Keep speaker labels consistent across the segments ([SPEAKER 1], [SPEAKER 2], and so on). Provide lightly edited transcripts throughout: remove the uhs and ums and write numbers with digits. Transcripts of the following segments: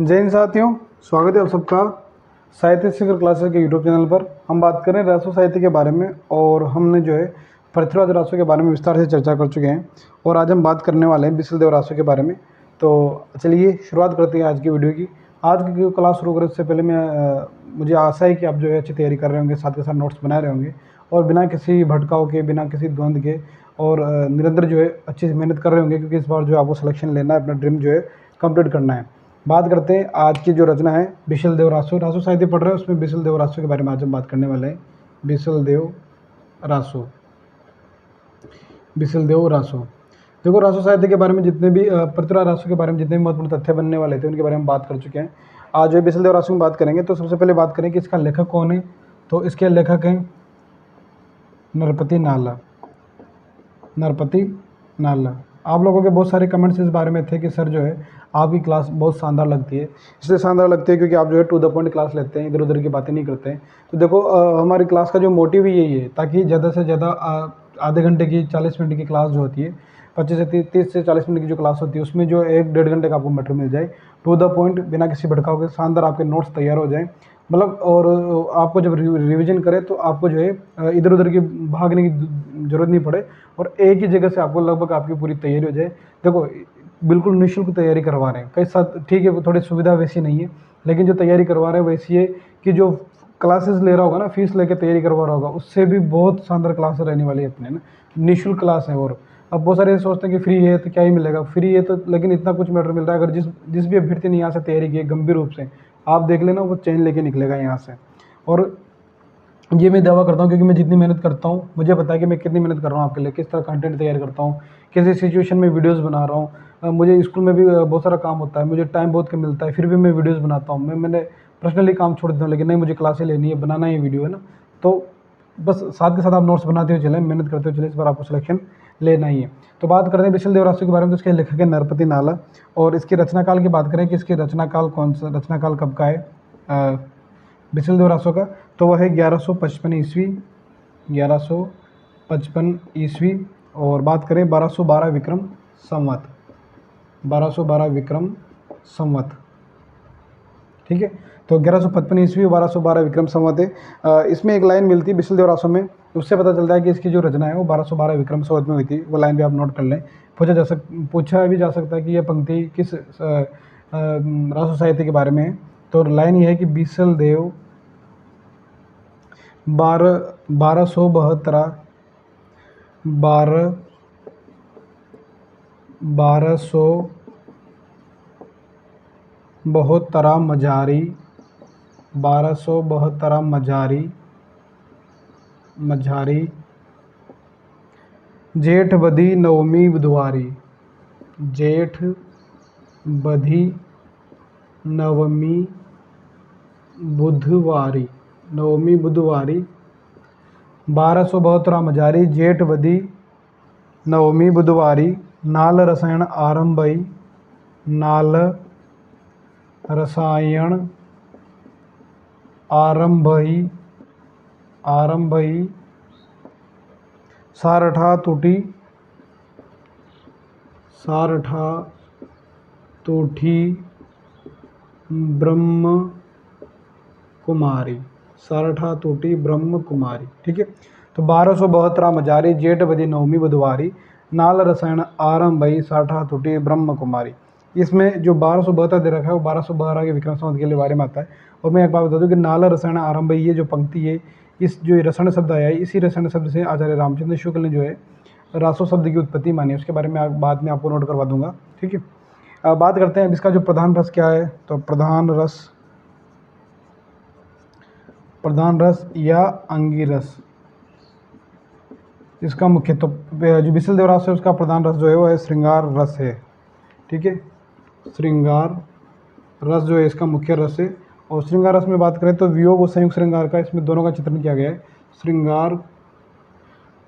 [SPEAKER 1] जय हिंद साथियों, स्वागत है आप सबका साहित्य शिखर क्लासेस के यूट्यूब चैनल पर। हम बात करें रासो साहित्य के बारे में और हमने जो है पृथ्वीराज रासो के बारे में विस्तार से चर्चा कर चुके हैं और आज हम बात करने वाले हैं बिसल देव रासो के बारे में। तो चलिए शुरुआत करते हैं आज की वीडियो की। आज की क्लास शुरू करने से पहले मुझे आशा है कि आप जो है अच्छी तैयारी कर रहे होंगे, साथ के साथ नोट्स बना रहे होंगे और बिना किसी भटकाव के, बिना किसी द्वंद्व के और निरंतर जो है अच्छी मेहनत कर रहे होंगे, क्योंकि इस बार जो आपको सिलेक्शन लेना है, अपना ड्रीम जो है कंप्लीट करना है। बात करते हैं आज की जो रचना है बिसल देव रासो। रासो साहित्य पढ़ रहे हैं, उसमें बिसल देव रासो के बारे में आज हम बात करने वाले हैं। बिसल देव रासो। बिसल देव रासो। देखो, रासो साहित्य के बारे में जितने भी पृथ्वीराज रासो के बारे में जितने भी महत्वपूर्ण तथ्य बनने वाले थे उनके बारे में बात कर चुके हैं। आज जो बिसल देव रासो में बात करेंगे तो सबसे पहले बात करें कि इसका लेखक कौन है। तो इसके लेखक हैं नरपति नाला। नरपति नाला। आप लोगों के बहुत सारे कमेंट्स इस बारे में थे कि सर जो है आपकी क्लास बहुत शानदार लगती है। इसलिए शानदार लगती है क्योंकि आप जो है टू द पॉइंट क्लास लेते हैं, इधर उधर की बातें नहीं करते हैं। तो देखो, हमारी क्लास का जो मोटिव ही यही है, ताकि ज़्यादा से ज़्यादा आधे घंटे की 40 मिनट की क्लास जो होती है, 25 से 30 से 40 मिनट की जो क्लास होती है, उसमें जो 1-1.5 घंटे का आपको मैटर मिल जाए, टू द पॉइंट, बिना किसी भटकाव के शानदार आपके नोट्स तैयार हो जाएँ। मतलब, और आपको जब रिवीजन करें तो आपको जो है इधर उधर की भागने की ज़रूरत नहीं पड़े और एक ही जगह से आपको लगभग आपकी पूरी तैयारी हो जाए। देखो, बिल्कुल निःशुल्क तैयारी करवा रहे हैं कई साथ, ठीक है, वो थोड़ी सुविधा वैसी नहीं है, लेकिन जो तैयारी करवा रहे हैं वैसी है कि जो क्लासेस ले रहा होगा ना, फीस लेके तैयारी करवा रहा होगा, उससे भी बहुत शानदार क्लास रहने वाली है अपने ना, निःशुल्क क्लास है। और अब बहुत सारे सोचते हैं कि फ्री है तो क्या ही मिलेगा, फ्री है तो, लेकिन इतना कुछ मैटर मिल रहा है। अगर जिस भी अभ्यर्थी ने यहाँ से तैयारी की है गंभीर रूप से, आप देख लेना, वो चैन लेके निकलेगा यहाँ से। और ये मैं दावा करता हूँ क्योंकि मैं जितनी मेहनत करता हूँ, मुझे पता है कि मैं कितनी मेहनत कर रहा हूँ आपके लिए, किस तरह कंटेंट तैयार करता हूँ, किसी सिचुएशन में वीडियोस बना रहा हूँ। मुझे स्कूल में भी बहुत सारा काम होता है, मुझे टाइम बहुत कम मिलता है, फिर भी मैं वीडियोस बनाता हूँ। मैंने पर्सनली काम छोड़ देता हूँ, लेकिन नहीं, मुझे क्लासें लेनी है, बनाना ही वीडियो है ना। तो बस साथ के साथ आप नोट्स बनाते हुए चलें, मेहनत करते हुए चलें, इस बार आपको सिलेक्शन लेना ही है। तो बात करते हैं बिसल देव रासो के बारे में। तो इसके लेखक है नरपति नाला। और इसकी रचना काल की बात करें कि इसकी रचना काल कौन सा, रचना काल कब का है बिसल देव रासो का, तो वह है 1155 ईस्वी। 1155 ईस्वी। और बात करें 1212 विक्रम संवत। 1212 विक्रम संवत, ठीक है। तो 1155 ईस्वी, 1212 विक्रम संवत है। इसमें एक लाइन मिलती है बिसल देव रासो में, उससे पता चलता है कि इसकी जो रचना है वो 1212 विक्रम संवत में हुई थी। वो लाइन भी आप नोट कर लें। पूछा भी जा सकता है कि यह पंक्ति किस रासो साहित्य के बारे में है। तो लाइन ये है कि बिसल देव 1272 मजारी। 1272 मझारी जेठ बधी नवमी बुधवारी। जेठ बधी नवमी बुधवारी। 1272 मजारी जेठ बधी नवमी बुधवारी। नाल रसायन आरंभई। नाल रसायन आरंभई सारठा टूठी ब्रह्म कुमारी। सारठा टूटी ब्रह्म कुमारी, ठीक है। तो 1272 मजारी जेठ बधी नवमी बुधवारी। नाल रसायन आरंभई सारठा टूटी ब्रह्म कुमारी। इसमें जो 1272 दे रखा है वो 1212 के विक्रम संवत के लिए बारे में आता है। और मैं एक बात बता दूं कि नाल रसायन आरंभई, ये जो पंक्ति है, इस जो रसायन शब्द आया है, इसी रसायन शब्द से आचार्य रामचंद्र शुक्ल ने जो है रासो शब्द की उत्पत्ति मानी है। उसके बारे में बाद में आपको नोट करवा दूंगा, ठीक है। अब बात करते हैं इसका जो प्रधान रस क्या है। तो प्रधान रस या अंगिरस इसका मुख्य, तो जो बिसल देव रासो है उसका प्रधान रस जो है वो है श्रृंगार रस है, ठीक है। श्रृंगार रस जो है इसका मुख्य रस है। और श्रृंगार रस में बात करें तो वियोग और संयुक्त श्रृंगार का, इसमें दोनों का चित्रण किया गया है। श्रृंगार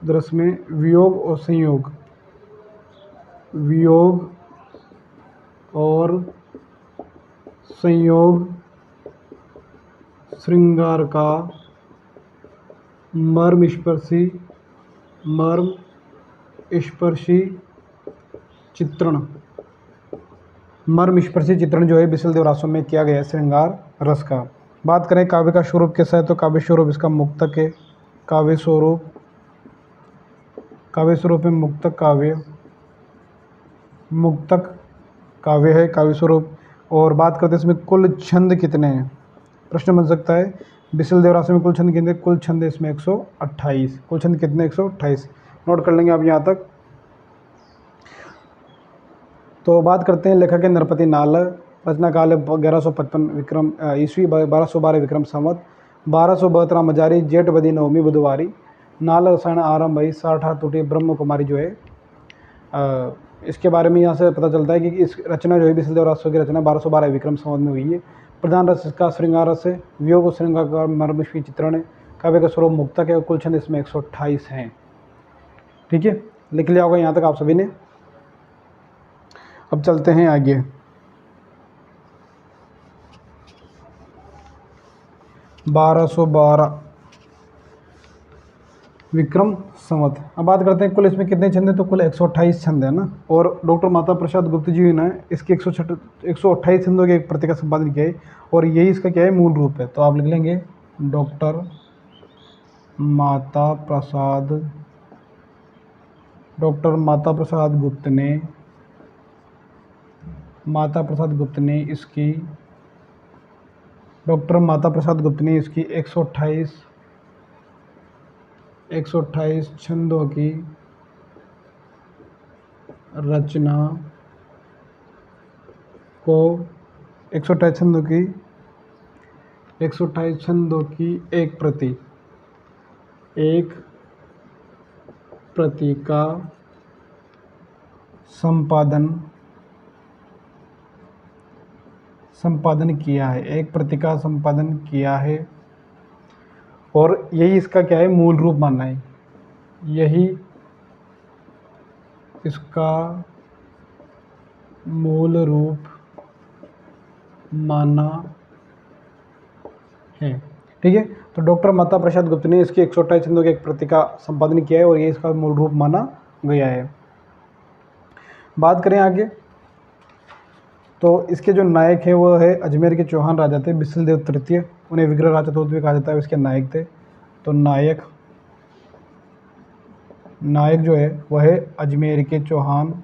[SPEAKER 1] रस में वियोग और संयोग, वियोग और संयोग श्रृंगार का मर्म स्पर्शी चित्रण। मर्मस्पर्शी चित्रण जो है बिसलदेव रासों में किया गया है श्रृंगार रस का। बात करें काव्य का स्वरूप कैसा है, तो काव्य स्वरूप इसका मुक्तक है। काव्य स्वरूप में मुक्तक काव्य है काव्य स्वरूप। और बात करते हैं इसमें कुल छंद कितने हैं, प्रश्न बन सकता है। बिसलदेव रासों में कुल छंद कितने, कुल छंद इसमें 128। कुल छंद कितने, 128 नोट कर लेंगे आप यहाँ तक। तो बात करते हैं लेखक के नरपति नाल। रचना काल है 1155 विक्रम ईस्वी 1212 विक्रम संवत 1272 मजारी जेठ बदी नवमी बुधवारी। नाल रसायन आरंभ भई 60 टूटी ब्रह्म कुमारी जो है। इसके बारे में यहाँ से पता चलता है कि इस रचना जो है बिसलदेव रासों की रचना 1212 विक्रम संवत में हुई है। प्रधान रस इसका श्रृंगार रस है। वियोग श्रृंगार का मर्मस्वी चित्रण है। काव्य का स्वरूप मुक्तक है। कुल छंद इसमें 128 हैं। ठीक है, लिख लिया होगा यहाँ तक आप सभी ने। अब चलते हैं आगे। बारह सौ 12 विक्रम संवत। अब बात करते हैं कुल इसमें कितने छंद हैं, तो कुल 128 छंद है ना। और डॉक्टर माता प्रसाद गुप्त जी ने इसके 128 छंदों के एक प्रति का संपादन किया है। और यही इसका क्या है, मूल रूप है। तो आप लिख लेंगे डॉक्टर माता प्रसाद गुप्त ने इसकी 128 छंदों की रचना को 128 छंदों की एक प्रति का संपादन किया है। एक प्रति का संपादन किया है। और यही इसका क्या है, मूल रूप मानना है। यही इसका मूल रूप माना है। ठीक है, तो डॉक्टर माता प्रसाद गुप्त ने इसकी 128 छंदों के एक प्रति का संपादन किया है और ये इसका मूल रूप माना गया है। बात करें आगे, तो इसके जो नायक है वो है अजमेर के चौहान राजा थे बिसलदेव तृतीय। उन्हें विग्रह राज चतुर्थ भी कहा जाता है, इसके नायक थे। तो नायक जो है वह है अजमेर के चौहान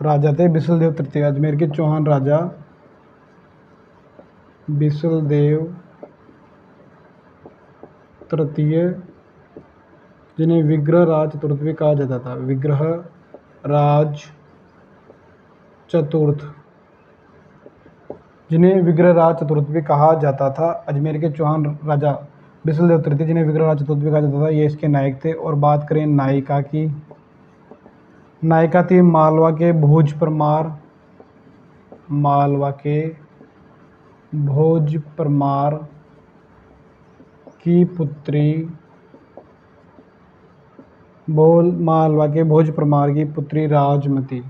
[SPEAKER 1] राजा थे बिसलदेव तृतीय। अजमेर के चौहान राजा बिसलदेव तृतीय, जिन्हें विग्रह राज चतुर्थ भी कहा जाता था। विग्रह राज चतुर्थ, जिन्हें विग्रह राज चतुर्थ भी कहा जाता था। अजमेर के चौहान राजा बिसलदेव तृतीय, जिन्हें विग्रह राज चतुर्थ भी कहा जाता था, ये इसके नायक थे। और बात करें नायिका की, नायिका थी मालवा के भोज परमार की पुत्री। मालवा के भोज परमार की पुत्री राजमती।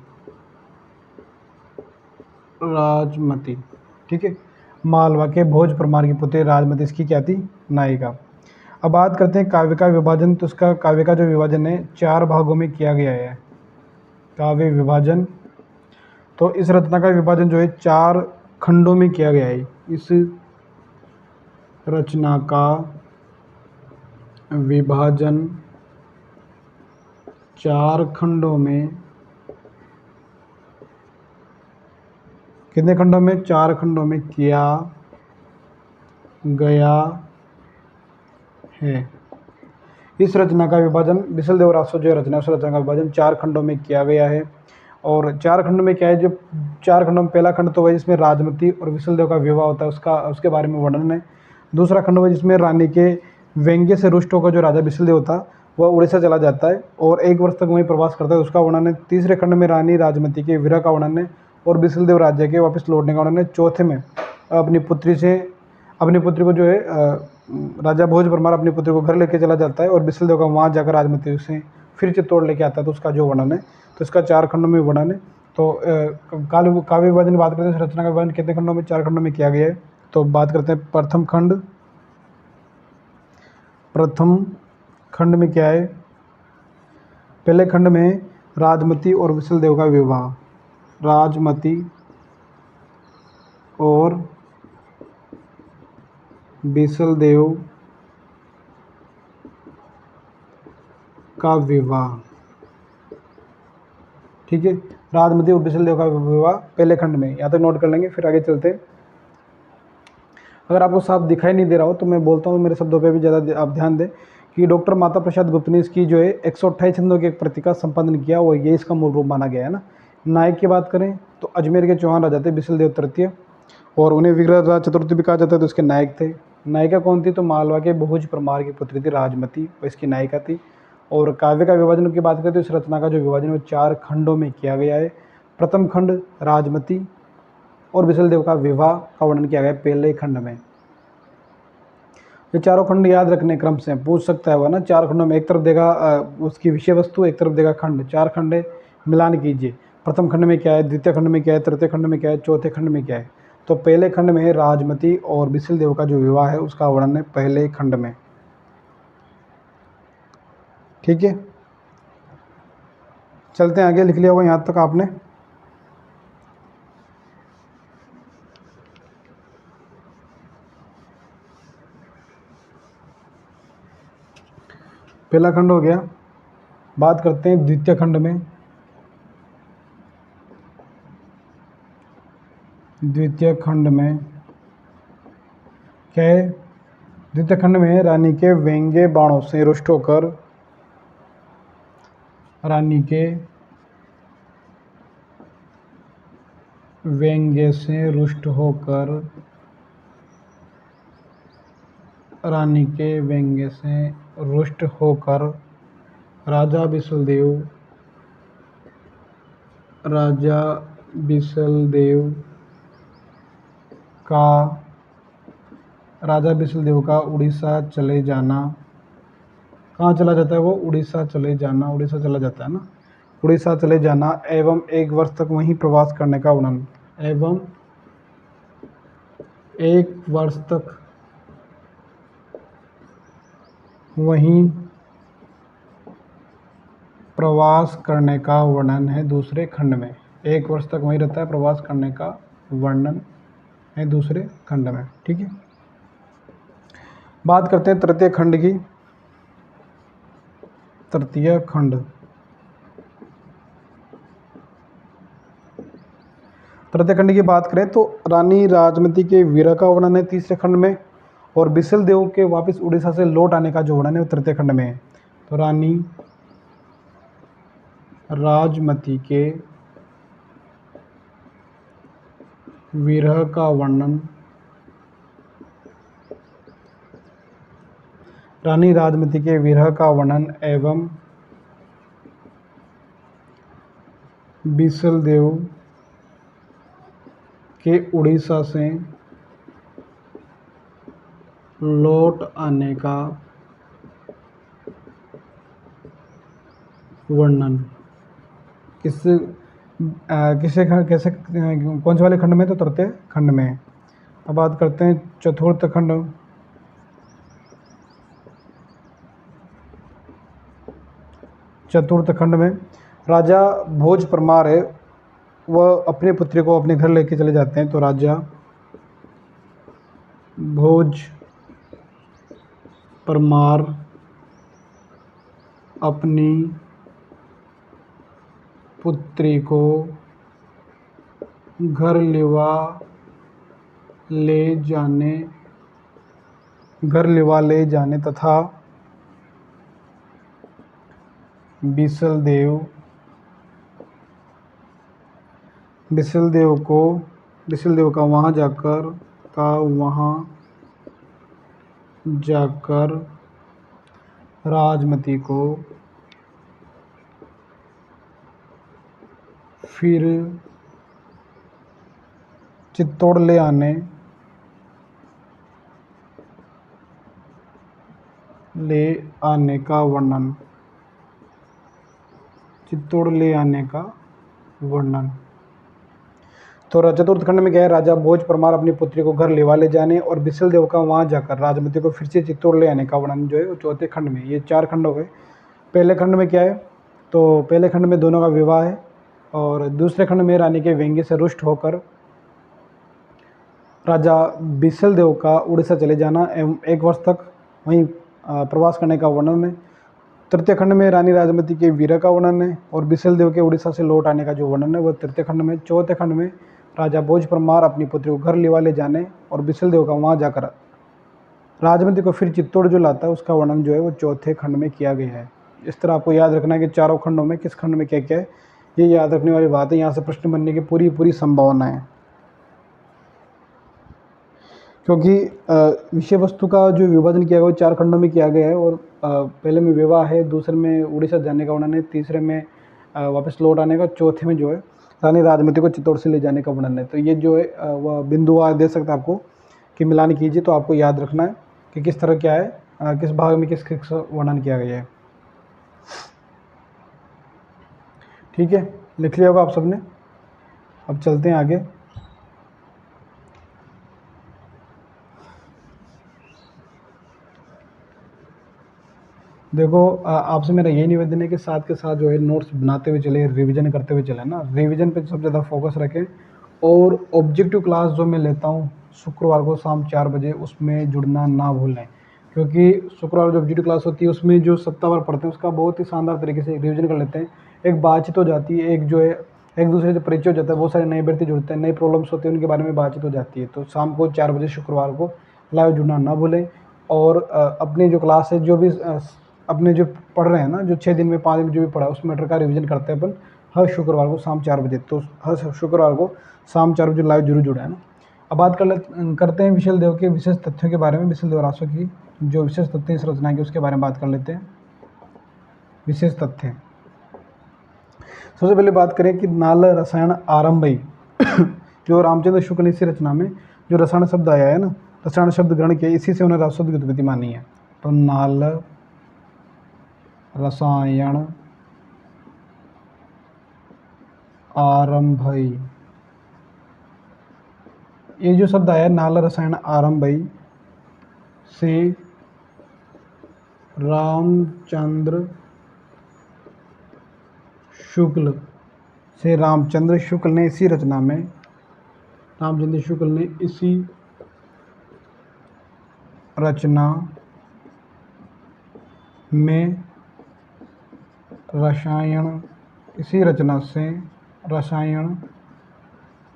[SPEAKER 1] ठीक है, मालवा के भोज परमार की पुत्री राजमती इसकी क्या थी, नायिका। अब बात करते हैं काव्य का विभाजन। तो इसका काव्य का जो विभाजन है 4 भागों में किया गया है। काव्य विभाजन, तो इस रचना का विभाजन जो है 4 खंडों में किया गया है। इस रचना का विभाजन 4 खंडों में, कितने खंडों में, 4 खंडों में किया गया है। इस रचना का विभाजन बिसलदेव रासो जो रचना, उस रचना का विभाजन 4 खंडों में किया गया है। और 4 खंडों में क्या है, जो 4 खंडों में पहला खंड तो वह जिसमें राजमती और विसलदेव का विवाह होता है, उसके बारे में वर्णन है। दूसरा खंड वह जिसमें रानी के व्यंग्य से रुष्ट होकर जो राजा बिसलदेव था वह उड़ीसा चला जाता है और 1 वर्ष तक वहीं प्रवास करता है, उसका वर्णन है। तीसरे खंड में रानी राजमती के विरह का वर्णन है और बिसलदेव राज्य के वापस लौटने का वर्णन है। चौथे में अपनी पुत्री को जो है राजा भोज परमार अपनी पुत्री को घर लेके चला जाता है और बिसलदेव का वहाँ जाकर राजमती उसे फिर चित्तौड़ लेके आता है, तो उसका जो वर्णन है, तो इसका 4 खंडों में वर्णन है। तो काव्य विभाजन की बात करते हैं, रचना का विभाजन कितने खंडों में, 4 खंडों में किया गया है। तो बात करते हैं प्रथम खंड में क्या है? पहले खंड में राजमती और विशलदेव का विवाह, राजमती और विशलदेव का विवाह, ठीक है। राजमती और विशलदेव का विवाह पहले खंड में, यहाँ तक नोट कर लेंगे, फिर आगे चलते हैं। अगर आपको साफ दिखाई नहीं दे रहा हो तो मैं बोलता हूँ, मेरे शब्दों पे भी ज़्यादा आप ध्यान दें कि डॉक्टर माता प्रसाद गुप्त ने इसकी जो है 128 छंदों की एक पत्रिका संपादन किया, वो ये इसका मूल रूप माना गया है ना। नायक की बात करें तो अजमेर के चौहान राजा थे विशलदेव तृतीय, और उन्हें विग्रहराज चतुर्थी भी कहा जाता है, तो इसके नायक थे। नायिका कौन थी? तो मालवा के भोज परमार की पुत्री थी राजमती, वो इसकी नायिका थी। और काव्य का विभाजन की बात करें तो इस रचना का जो विभाजन है वो 4 खंडों में किया गया है। प्रथम खंड राजमती और विशलदेव का विवाह का वर्णन किया गया है पहले खंड में। ये चारों खंड याद रखने क्रम से पूछ सकता है वो ना, 4 खंडों में एक तरफ देगा उसकी विषय वस्तु, एक तरफ देगा खंड, 4 खंड है, मिलान कीजिए। प्रथम खंड में क्या है, द्वितीय खंड में क्या है, तृतीय खंड में क्या है, चौथे खंड में क्या है। तो पहले खंड में राजमती और विशलदेव का जो विवाह है उसका वर्णन है पहले खंड में, ठीक है। चलते हैं आगे, लिख लिया होगा यहाँ तक आपने। पहला खंड हो गया। बात करते हैं द्वितीय खंड में। द्वितीय खंड में क्या है? द्वितीय खंड में रानी के व्यंग्य बाणों से रुष्ट होकर, रानी के व्यंग्य से रुष्ट होकर, रानी के व्यंग्य से रुष्ट होकर राजा विशलदेव, राजा विशलदेव का, राजा विशलदेव का उड़ीसा चले जाना। कहाँ चला जाता है वो? उड़ीसा चले जाना, उड़ीसा चला जाता है ना, उड़ीसा चले जाना एवं 1 वर्ष तक वहीं प्रवास करने का वर्णन, एवं 1 वर्ष तक वहीं प्रवास करने का वर्णन है दूसरे खंड में। 1 वर्ष तक वहीं रहता है, प्रवास करने का वर्णन है दूसरे खंड में, ठीक है। बात करते हैं तृतीय खंड की। तृतीय खंड, तृतीय खंड की बात करें तो रानी राजमती के विरह का वर्णन है तीसरे खंड में, और विशलदेव के वापस उड़ीसा से लौट आने का जो वर्णन है वो तृतीय खंड में है। तो रानी राजमती के विरह का वर्णन, रानी राजमती के विरह का वर्णन एवं विशलदेव के उड़ीसा से लौट आने का वर्णन किस किसे कैसे कौन से वाले खंड में? तो तृतीय खंड में। अब बात करते हैं चतुर्थ खंड। चतुर्थ खंड में राजा भोज परमार है, वह अपने पुत्री को अपने घर लेके चले जाते हैं। तो राजा भोज परमार अपनी पुत्री को घर लिवा ले जाने तथा विशलदेव का वहाँ जाकर राजमती को फिर चित्तौड़ ले आने का वर्णन, चित्तौड़ ले आने का वर्णन। तो चतुर्थ खंड में क्या है, राजा भोज परमार अपनी पुत्री को घर लेवा ले जाने और बिसल देव का वहाँ जाकर राजमती को फिर से चित्तौड़ ले आने का वर्णन जो है वो चौथे खंड में। ये 4 खंड हो गए। पहले खंड में क्या है, तो पहले खंड में दोनों का विवाह है, और दूसरे खंड में रानी के व्यंग्य से रुष्ट होकर राजा बिसल देव का उड़ीसा चले जाना एवं 1 वर्ष तक वहीं प्रवास करने का वर्णन है। तृतीय खंड में रानी राजमती के वीर का वर्णन है, और बिसल देव के उड़ीसा से लौट आने का जो वर्णन है वह तृतीय खंड में। चौथे खंड में राजा भोज परमार अपनी पुत्री को घर लेवा ले जाने और बिसल देव का वहाँ जाकर राजमती को फिर चित्तौड़ जो लाता है उसका वर्णन जो है वो चौथे खंड में किया गया है। इस तरह आपको याद रखना है कि चारों खंडों में किस खंड में क्या क्या है, ये याद रखने वाली बात है। यहाँ से प्रश्न बनने की पूरी पूरी संभावना है, क्योंकि विषय वस्तु का जो विभाजन किया गया वो 4 खंडों में किया गया है। और पहले में विवाह है, दूसरे में उड़ीसा जाने का वर्णन है, तीसरे में वापस लौट आने का, चौथे में जो है रानी राजमती को चित्तौड़ से ले जाने का वर्णन है। तो ये जो है वह बिंदु आज दे सकता है आपको कि मिलान कीजिए, तो आपको याद रखना है कि किस तरह क्या है, किस भाग में किस किस वर्णन किया गया है। ठीक है, लिख लिया होगा आप सबने। अब चलते हैं आगे। देखो, आपसे मेरा यही निवेदन है कि साथ के साथ जो है नोट्स बनाते हुए चले, रिवीजन करते हुए चले ना। रिवीजन पे सबसे ज़्यादा फोकस रखें, और ऑब्जेक्टिव क्लास जो मैं लेता हूँ शुक्रवार को शाम 4 बजे, उसमें जुड़ना ना भूलें, क्योंकि शुक्रवार जो ऑब्जेक्टिव क्लास होती है उसमें जो सप्ताहवार पढ़ते हैं उसका बहुत ही शानदार तरीके से रिवीजन कर लेते हैं। एक बातचीत हो जाती है, एक जो है एक दूसरे से परिचय हो जाता है, बहुत सारे नए व्यक्ति जुड़ते हैं, नई प्रॉब्लम्स होती है, उनके बारे में बातचीत हो जाती है। तो शाम को 4 बजे शुक्रवार को लाइव जुड़ना ना भूलें। और अपनी जो क्लास है, जो भी अपने जो पढ़ रहे हैं ना, जो 6 दिन में 5 दिन जो भी पढ़ा उस मैटर का रिवीजन करते हैं अपन हर शुक्रवार को शाम 4 बजे। तो हर शुक्रवार को शाम 4 बजे लाइव जरूर जुड़ा है ना। अब बात करते हैं विशल देव के विशेष तथ्यों के बारे में। विशल देव रासो की जो विशेष तथ्य इस रचना के उसके बारे में बात कर लेते हैं। विशेष तथ्य, सबसे पहले बात करें कि नाल रसायन आरंभई जो रामचंद्र शुक्ल इसी रचना में जो रसायन शब्द आया है ना, रसायन शब्द ग्रहण किया, इसी से उन्हें रासो की उत्पत्ति मानी है। तो नाल रसायन आरंभई, ये जो शब्द आया नाल रसायन आरंभई से रामचंद्र शुक्ल ने इसी रचना में, रामचंद्र शुक्ल ने इसी रचना में रसायन, इसी रचना से रसायन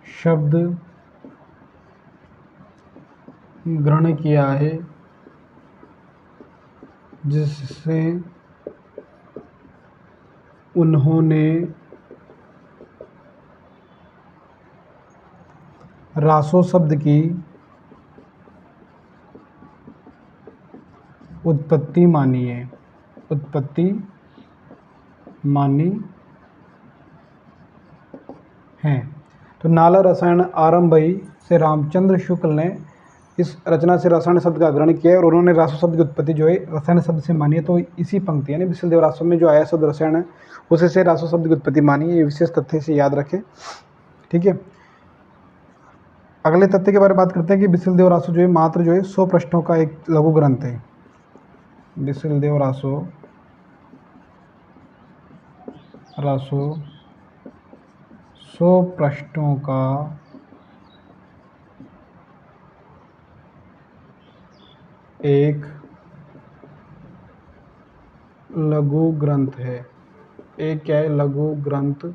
[SPEAKER 1] शब्द ग्रहण किया है, जिससे उन्होंने रासो शब्द की उत्पत्ति मानी है, उत्पत्ति मानी है। तो नाला रसायन आरंभई से रामचंद्र शुक्ल ने इस रचना से रसायन शब्द का ग्रहण किया है, और उन्होंने रासो शब्द की उत्पत्ति जो है रसायन शब्द से मानी है। तो इसी पंक्ति यानी विशल देव रासो में जो आया शब्द रसायन है उसे से रासो शब्द की उत्पत्ति मानी है। ये विशेष तथ्य से याद रखें। ठीक है, अगले तथ्य के बारे में बात करते हैं कि विशल देव रासो जो है मात्र जो है 100 पृष्ठों का एक लघु ग्रंथ है। विशल देव रासो 100 पृष्ठों का एक लघु ग्रंथ है। एक क्या है, लघु ग्रंथ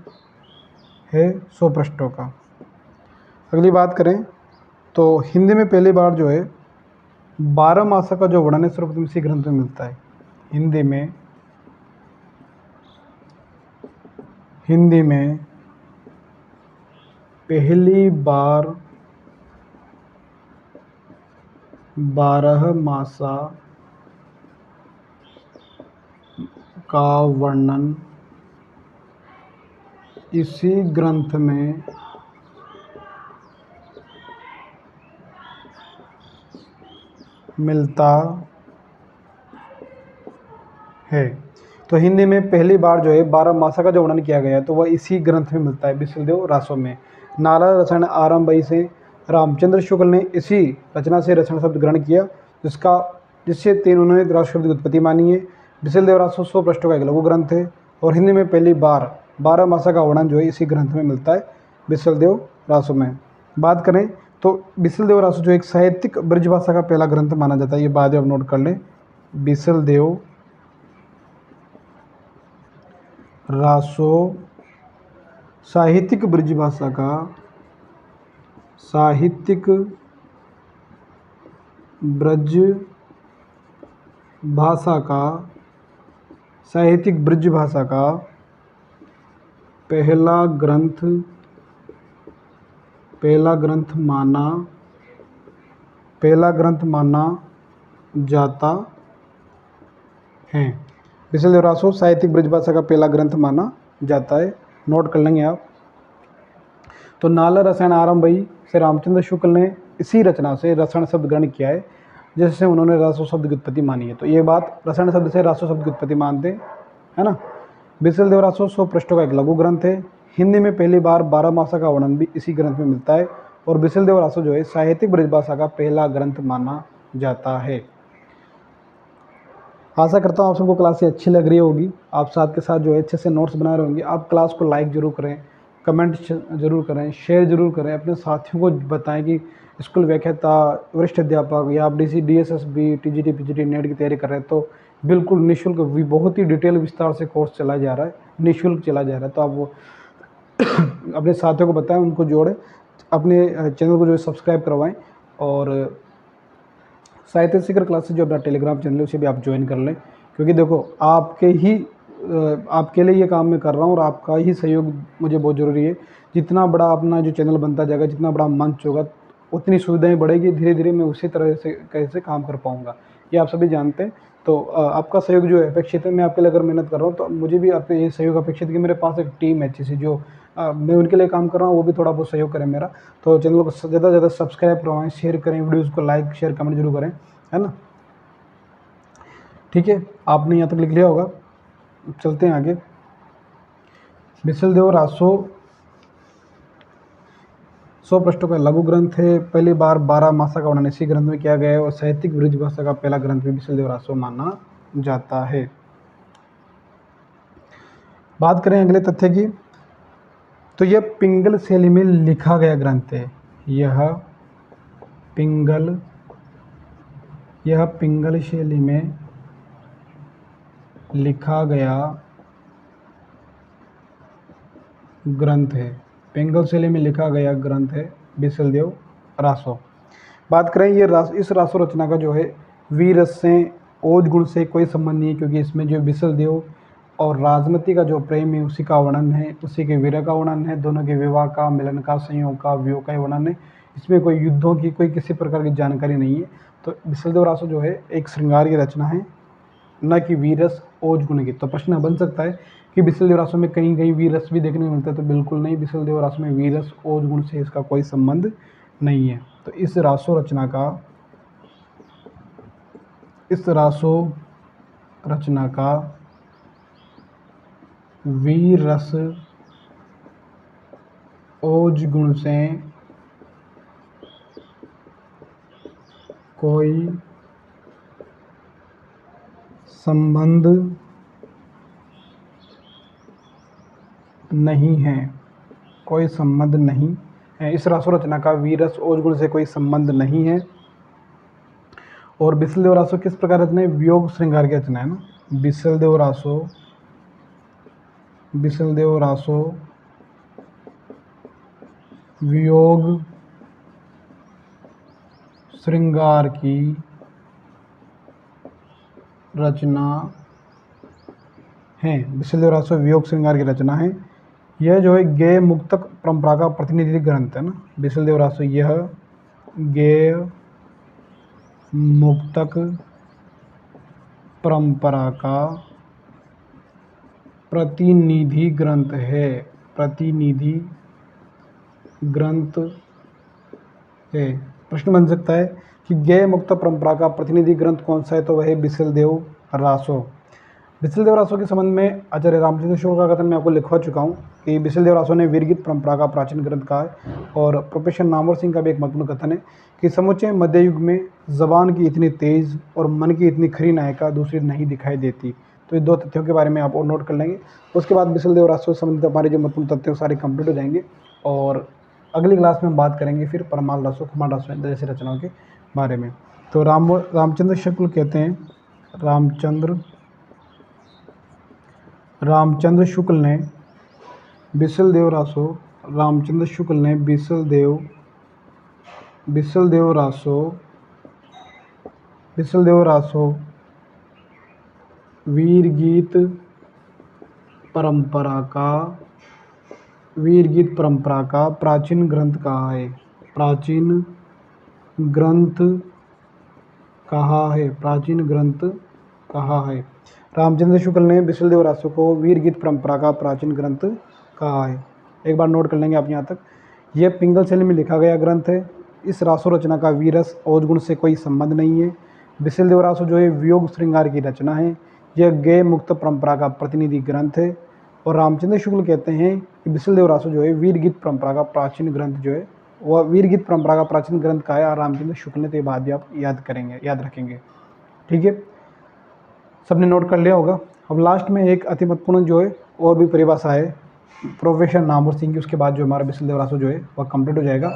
[SPEAKER 1] है 100 पृष्ठों का। अगली बात करें तो हिंदी में पहली बार जो है 12 मासा का जो वर्णन है सर्वप्रथम इसी ग्रंथ में मिलता है। हिंदी में पहली बार 12 मासा का वर्णन इसी ग्रंथ में मिलता है। तो हिंदी में पहली बार जो है 12 मासा का जो वर्णन किया गया है तो वह इसी ग्रंथ में मिलता है, विशल देव रासो में। नाला रसायन आरंभई से रामचंद्र शुक्ल ने इसी रचना से रसायन शब्द ग्रहण किया, जिससे 3 उन्होंने रासो शब्द की उत्पत्ति मानी है। बिसलदेव रासो 100 पृष्ठों का एक लघु ग्रंथ है और हिंदी में पहली बार 12 मासा का वर्णन जो है इसी ग्रंथ में मिलता है, बिसलदेव रासो में। बात करें तो बिसलदेव रासो जो एक साहित्यिक ब्रजभाषा का पहला ग्रंथ माना जाता है, ये बात आप नोट कर लें। बिसलदेव रासो साहित्यिक ब्रजभाषा का साहित्यिक ब्रज भाषा का साहित्यिक ब्रज भाषा का पहला ग्रंथ माना जाता है। बिसलदेव रासो साहित्यिक ब्रजभाषा का पहला ग्रंथ माना जाता है, नोट कर लेंगे आप। तो नाला रसायन आरंभई से रामचंद्र शुक्ल ने इसी रचना से रसायन शब्द ग्रहण किया है, जिससे उन्होंने रासो शब्द की उत्पत्ति मानी है। तो ये बात रसायन शब्द से रासो शब्द की उत्पत्ति मानते है ना। बिसलदेव रासो 100 पृष्ठों का एक लघु ग्रंथ है। हिंदी में पहली बार 12 मासा का वर्णन भी इसी ग्रंथ में मिलता है और बिसलदेव रासो जो है साहित्यिक ब्रजभाषा का पहला ग्रंथ माना जाता है। आशा करता हूँ आप सबको क्लास अच्छी लग रही होगी, आप साथ के साथ जो है अच्छे से नोट्स बना रहे होंगे। आप क्लास को लाइक जरूर करें, कमेंट जरूर करें, शेयर जरूर करें, अपने साथियों को बताएं कि स्कूल व्याख्याता, वरिष्ठ अध्यापक या आप DSSB, TGT, PGT, नेट की तैयारी कर रहे हैं तो बिल्कुल निःशुल्क भी बहुत ही डिटेल विस्तार से कोर्स चला जा रहा है, निःशुल्क चला जा रहा है। तो आप वो अपने साथियों को बताएं, उनको जोड़ें, अपने चैनल को जो है सब्सक्राइब करवाएं और साहित्य शिखर क्लासेस जो अपना टेलीग्राम चैनल है उसे भी आप ज्वाइन कर लें, क्योंकि देखो आपके लिए ये काम मैं कर रहा हूँ और आपका ही सहयोग मुझे बहुत ज़रूरी है। जितना बड़ा अपना जो चैनल बनता जाएगा, जितना बड़ा मंच होगा, उतनी सुविधाएं बढ़ेगी, धीरे धीरे मैं उसी तरह से कैसे काम कर पाऊँगा, ये आप सभी जानते हैं। तो आपका सहयोग जो है अपेक्षित है। मैं आपके लिए अगर मेहनत कर रहा हूँ तो मुझे भी आपके ये सहयोग अपेक्षित है कि मेरे पास एक टीम है अच्छी सी, जो मैं उनके लिए काम कर रहा हूँ, वो भी थोड़ा बहुत सहयोग करें मेरा। तो चैनल को ज़्यादा से ज़्यादा सब्सक्राइब करवाएं, शेयर करें, वीडियोज़ को लाइक शेयर कमेंट जरूर करें, है ना। ठीक है, आपने यहाँ तक लिख लिया होगा, चलते हैं आगे। बिसलदेव रासो 100 पृष्ठों का लघु ग्रंथ है। पहली बार 12 मासा का वर्णन इसी ग्रंथ में किया गया है और साहित्यिक ब्रज भाषा का पहला ग्रंथ भी बिसलदेव रासो माना जाता है। बात करें अगले तथ्य की, तो यह पिंगल शैली में लिखा गया ग्रंथ है। यह पिंगल शैली में लिखा गया ग्रंथ है। पिंगल शैली में लिखा गया ग्रंथ है बिसलदेव रासो। बात करें इस रासो रचना का जो है वीर रस से, ओज गुण से कोई संबंध नहीं है, क्योंकि इसमें जो बिसलदेव और राजमती का जो प्रेम है उसी का वर्णन है, उसी के वीर का वर्णन है, दोनों के विवाह का, मिलन का, संयोग का, वियोग का वर्णन है। इसमें कोई युद्धों की, कोई किसी प्रकार की जानकारी नहीं है। तो बिसलदेव रासो जो है एक श्रृंगार की रचना है, न कि वीरस ओज गुण की। तो प्रश्न बन सकता है कि बिसलदेव रासो में कहीं कहीं वीरस भी देखने को मिलता है, तो बिल्कुल नहीं, बिसलदेव रासो में वीरस ओज गुण से इसका कोई संबंध नहीं है। तो इस रासो रचना का वीर रस ओज गुण से कोई संबंध नहीं है, कोई संबंध नहीं है। इस रासो रचना का वीर रस ओज गुण से कोई संबंध नहीं है। और बिसलदेव रासो किस प्रकार रचना है? वियोग श्रृंगार की रचना है ना। बिसलदेव रासो वियोग श्रृंगार की रचना है। बिसलदेव रासो वियोग श्रृंगार की रचना है। यह जो है गेय मुक्तक परंपरा का प्रतिनिधि ग्रंथ है ना। बिसलदेव रासो यह गेय मुक्तक परंपरा का प्रतिनिधि ग्रंथ है। प्रतिनिधि ग्रंथ है। प्रश्न बन सकता है कि गेय मुक्त परंपरा का प्रतिनिधि ग्रंथ कौन सा है? तो वह है बिसलदेव रासो। बिसलदेव रासो के संबंध में आचार्य रामचंद्र शुक्ल का कथन मैं आपको लिखवा चुका हूँ कि बिसलदेव रासो ने वीरगीत परंपरा का प्राचीन ग्रंथ कहा है। और प्रोफेसर नामवर सिंह का भी एक महत्वपूर्ण कथन है कि समूचे मध्य युग में जबान की इतनी तेज और मन की इतनी खरी नायिका दूसरी नहीं दिखाई देती। तो ये दो तथ्यों के बारे में आप और नोट कर लेंगे। उसके बाद बिसलदेव रासो से संबंधित हमारे जो महत्वपूर्ण तथ्य सारे कंप्लीट हो जाएंगे। और अगली क्लास में हम बात करेंगे फिर परमाल रासो, कुमार रासो जैसे रचनाओं के बारे में। तो रामचंद्र शुक्ल कहते हैं, रामचंद्र शुक्ल ने बिसलदेव रासो, रामचंद्र शुक्ल ने बिसलदेव रासो वीरगीत परंपरा का प्राचीन ग्रंथ कहा है। रामचंद्र शुक्ल ने बिसलदेव रासो को वीरगीत परंपरा का प्राचीन ग्रंथ कहा है। एक बार नोट कर लेंगे आप यहाँ तक। यह पिंगल शैली में लिखा गया ग्रंथ है। इस रासो रचना का वीरस और गुण से कोई संबंध नहीं है। बिसलदेव रासो जो है वियोग श्रृंगार की रचना है। यह गेय मुक्त परंपरा का प्रतिनिधि ग्रंथ है। और रामचंद्र शुक्ल कहते हैं कि बिसलदेव रासो जो है वीरगीत परंपरा का प्राचीन ग्रंथ जो है वह वीरगीत परंपरा का प्राचीन ग्रंथ का है। और रामचंद्र शुक्ल ने तो ये बात भी आप याद रखेंगे। ठीक है, सबने नोट कर लिया होगा। अब लास्ट में एक अति महत्वपूर्ण जो है और भी परिभाषा है प्रोफेसर नामवर सिंह की। उसके बाद जो हमारा बिसलदेव रासो जो है वह कंप्लीट हो जाएगा।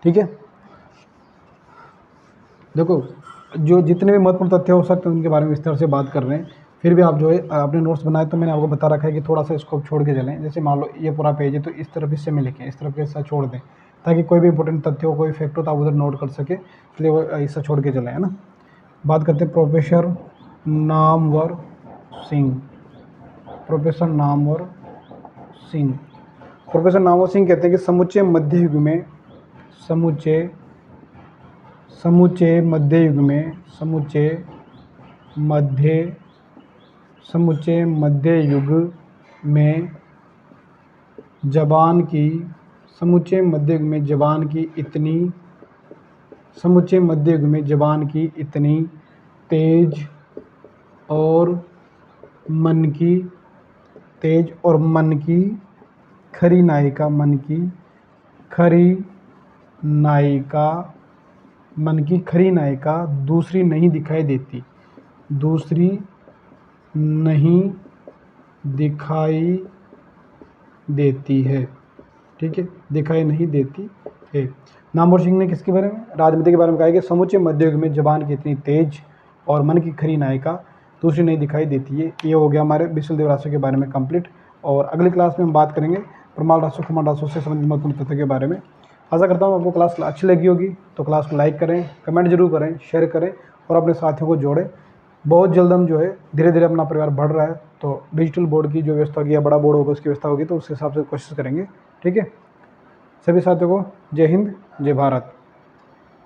[SPEAKER 1] ठीक है, देखो जो जितने भी महत्वपूर्ण तथ्य हो सकते हैं उनके बारे में विस्तार से बात कर रहे हैं। फिर भी आप जो है अपने नोट्स बनाए तो मैंने आपको बता रखा है कि थोड़ा सा स्कोप छोड़ के चलें। जैसे मान लो ये पूरा पेज है तो इस तरफ हिस्से में लिखें, इस तरफ के हिस्सा छोड़ दें, ताकि कोई भी इंपॉर्टेंट तथ्य हो, कोई फैक्ट हो तो आप उधर नोट कर सके, इसलिए वो हिस्सा छोड़ के चलें, है ना। बात करते हैं प्रोफेसर नामवर सिंह कहते हैं कि समूचे मध्य युग में जबान की इतनी तेज और मन की खरी नायिका दूसरी नहीं दिखाई देती है। ठीक है, दिखाई नहीं देती है। नामवर सिंह ने किसके बारे में, राजनीति के बारे में कहा है कि समूचे मध्य युग में जबान की इतनी तेज और मन की खरी नायिका दूसरी नहीं दिखाई देती है। ये हो गया हमारे बिसलदेव रासो के बारे में कंप्लीट। और अगली क्लास में हम बात करेंगे परमाल रासो, कुमार रासो से संबंधित महत्वपूर्ण तथ्य के बारे में। आशा करता हूँ आपको क्लास अच्छी लगी होगी। तो क्लास को लाइक करें, कमेंट जरूर करें, शेयर करें और अपने साथियों को जोड़ें। बहुत जल्द हम जो है धीरे धीरे अपना परिवार बढ़ रहा है, तो डिजिटल बोर्ड की जो व्यवस्था होगी या बड़ा बोर्ड होगा उसकी व्यवस्था होगी तो उस हिसाब से कोशिश करेंगे। ठीक है, सभी साथियों को जय हिंद, जय भारत।